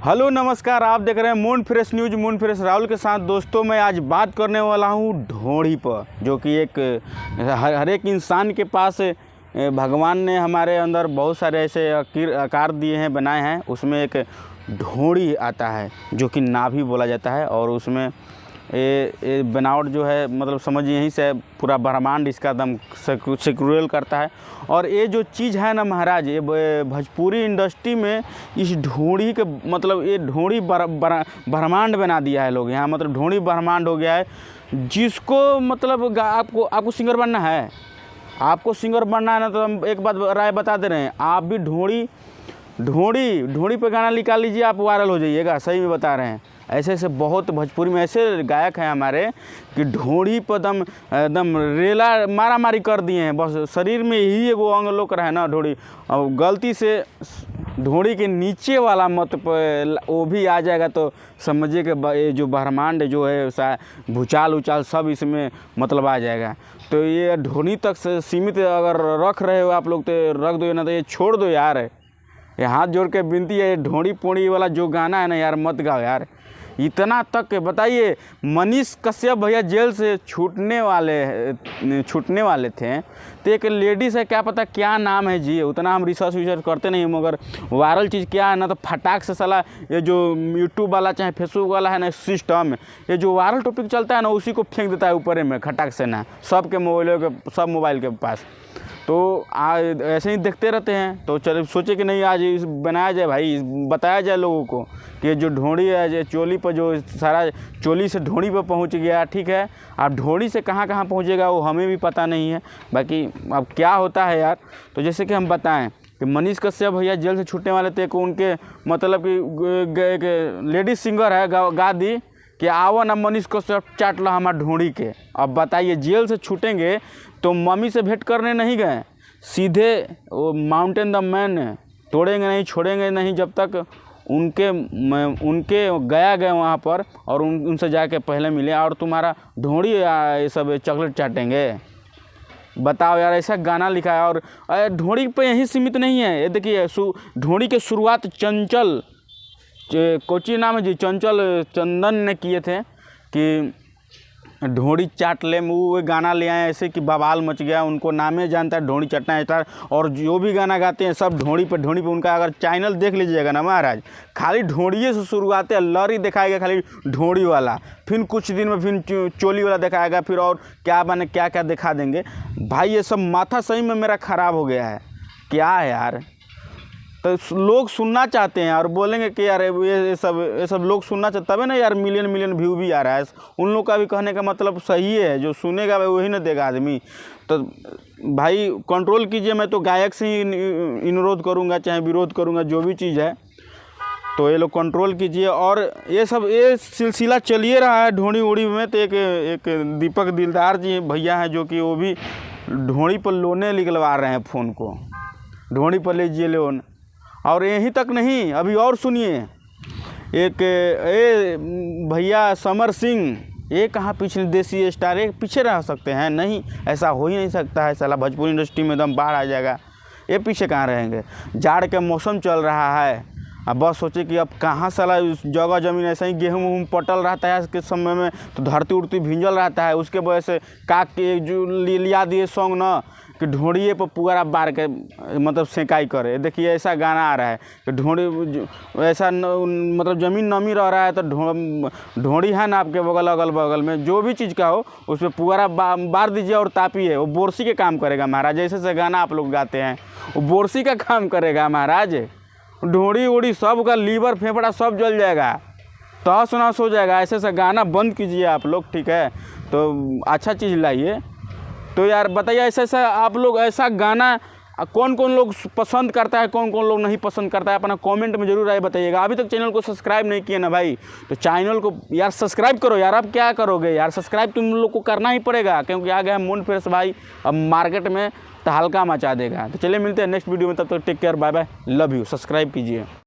Hello नमस्कार, आप देख रहे हैं moon fresh news. Moon fresh Rahul के साथ। दोस्तों मैं आज बात करने वाला हूँ ढोड़ी पर, जो कि एक हर एक इंसान के पास भगवान ने हमारे अंदर बहुत सारे ऐसे आकार दिए हैं, बनाए हैं। उसमें एक ढोड़ी आता है जो कि नाभि बोला जाता है, और उसमें ये बनावट जो है मतलब समझिए यहीं से पूरा ब्रह्मांड इसका दम सिक्योर करता है। और ये जो चीज़ है ना महाराज, ये भोजपुरी इंडस्ट्री में इस ढोड़ी के मतलब ये ढोड़ी ब्रह्मांड बना दिया है लोग यहाँ, मतलब ढोड़ी ब्रह्मांड हो गया है। जिसको मतलब आपको सिंगर बनना है, आपको सिंगर बनना है ना, तो हम एक बात राय बता दे रहे हैं, आप भी ढोड़ी पे गाना निकाल लीजिए, आप वायरल हो जाइएगा। सही में बता रहे हैं। ऐसे ऐसे बहुत भोजपुरी में ऐसे गायक हैं हमारे कि ढोड़ी पर एकदम रेला मारा मारी कर दिए हैं। बस शरीर में ही वो अंग लोग रहे ना ढोड़ी, और गलती से ढोड़ी के नीचे वाला मत पर वो भी आ जाएगा तो समझिए कि ये जो ब्रह्मांड जो है भूचाल उचाल सब इसमें मतलब आ जाएगा। तो ये ढोड़ी तक से सीमित अगर रख रहे हो आप लोग तो रख दो, ना तो ये छोड़ दो यार। ये हाथ जोड़ के विनती है, ढोड़ी पोड़ी वाला जो गाना है ना यार मत गाओ यार। इतना तक बताइए, मनीष कश्यप भैया जेल से छूटने वाले थे, तो एक लेडीज़ है, क्या पता क्या नाम है जी, उतना हम रिसर्च करते नहीं, मगर वायरल चीज़ क्या है ना, तो फटाक से साला ये जो यूट्यूब वाला चाहे फेसबुक वाला है ना सिस्टम, ये जो वायरल टॉपिक चलता है ना उसी को फेंक देता है ऊपर में खटाक से ना, सब मोबाइल के पास। तो ऐसे ही देखते रहते हैं। तो चलो सोचे कि नहीं आज बनाया जाए भाई, बताया जाए लोगों को कि जो ढोड़ी है, जो चोली पर जो सारा चोली से ढोड़ी पर पहुंच गया, ठीक है। अब ढोड़ी से कहाँ कहाँ पहुंचेगा वो हमें भी पता नहीं है। बाकी अब क्या होता है यार, तो जैसे कि हम बताएं कि मनीष कश्यप भैया जेल से छूटने वाले थे, उनके मतलब कि लेडीज सिंगर है गा दी कि आओ ना मनीष कश्यप चाट लो हमारा ढोड़ी के। अब बताइए, जेल से छूटेंगे तो मम्मी से भेंट करने नहीं गए, सीधे वो माउंटेन द मैन तोड़ेंगे नहीं, छोड़ेंगे नहीं जब तक उनके गए वहाँ पर और उनसे जाके पहले मिले, और तुम्हारा ढोड़ी ये सब चॉकलेट चाटेंगे। बताओ यार, ऐसा गाना लिखा है। और ढोड़ी पे यही सीमित नहीं है, ये देखिए ढोड़ी के शुरुआत चंचल कोची नाम है जी, चंचल चंदन ने किए थे कि ढोड़ी चाट ले, वो गाना ले आए ऐसे कि बवाल मच गया। उनको नामे जानता है ढोड़ी चटना स्टार, और जो भी गाना गाते हैं सब ढोड़ी पे उनका अगर चैनल देख लीजिएगा ना महाराज, खाली ढोड़िए से शुरुआत है। लरी दिखाएगा खाली ढोड़ी वाला, फिर कुछ दिन में फिर चोली वाला दिखाएगा, फिर और क्या बने क्या क्या दिखा देंगे भाई। ये सब माथा सही में मेरा ख़राब हो गया है। क्या है यार, तो लोग सुनना चाहते हैं और बोलेंगे कि यार ये सब लोग सुनना चाहते, तभी ना यार मिलियन व्यू भी आ रहा है। उन लोग का भी कहने का मतलब सही है, जो सुनेगा वही ना देगा आदमी। तो भाई कंट्रोल कीजिए। मैं तो गायक से ही अनुरोध करूँगा, चाहे विरोध करूँगा, जो भी चीज़ है तो ये लोग कंट्रोल कीजिए। और ये सिलसिला चलिए रहा है ढोड़ी उड़ी में। तो एक दीपक दिलदार जी भैया हैं जो कि वो भी ढोड़ी पर लोने निकलवा रहे हैं, फ़ोन को ढोड़ी पर लीजिए लोन। और यहीं तक नहीं, अभी और सुनिए, एक भैया समर सिंह, ये कहाँ पीछे देसी स्टार, एक पीछे रह सकते हैं? नहीं, ऐसा हो ही नहीं सकता है। साला भोजपुरी इंडस्ट्री में एकदम बाढ़ आ जाएगा, ये पीछे कहाँ रहेंगे? जाड़ के मौसम चल रहा है, अब बस सोचे कि अब कहाँ साला जगह ज़मीन ऐसा ही गेहूँ पटल रहता है इसके समय में, तो धरती उड़ती भिंजल रहता है। उसके वजह से काक के जो लिया दिए सॉन्ग ना कि ढोड़िए पर पुअरा बार के मतलब सेकाई करे। देखिए ऐसा गाना आ रहा है कि ढोड़ी ऐसा मतलब ज़मीन नमी रह रहा है, तो ढोड़ी है ना आपके अगल बगल में, जो भी चीज़ का हो उस पर पुअरा बार दीजिए और तापिए, वो बोरसी के काम करेगा महाराज। जैसे गाना आप लोग गाते हैं वो बोरसी का काम करेगा महाराज। ढोड़ी उड़ी सब का लीवर फेफड़ा सब जल जाएगा, तहस नहस हो जाएगा। ऐसे गाना बंद कीजिए आप लोग, ठीक है? तो अच्छा चीज़ लाइए। तो यार बताइए, ऐसा आप लोग ऐसा गाना कौन कौन लोग पसंद करता है, कौन कौन लोग नहीं पसंद करता है, अपना कमेंट में जरूर आए बताइएगा। अभी तक चैनल को सब्सक्राइब नहीं किया ना भाई, तो चैनल को यार सब्सक्राइब करो यार। अब क्या करोगे यार, सब्सक्राइब तुम लोग को करना ही पड़ेगा, क्योंकि आ गया मून फ्रेश भाई अब मार्केट में तो हल्का मचा देगा। तो चलिए मिलते हैं नेक्स्ट वीडियो में, तब तक take care, bye bye, love you. Subscribe कीजिए।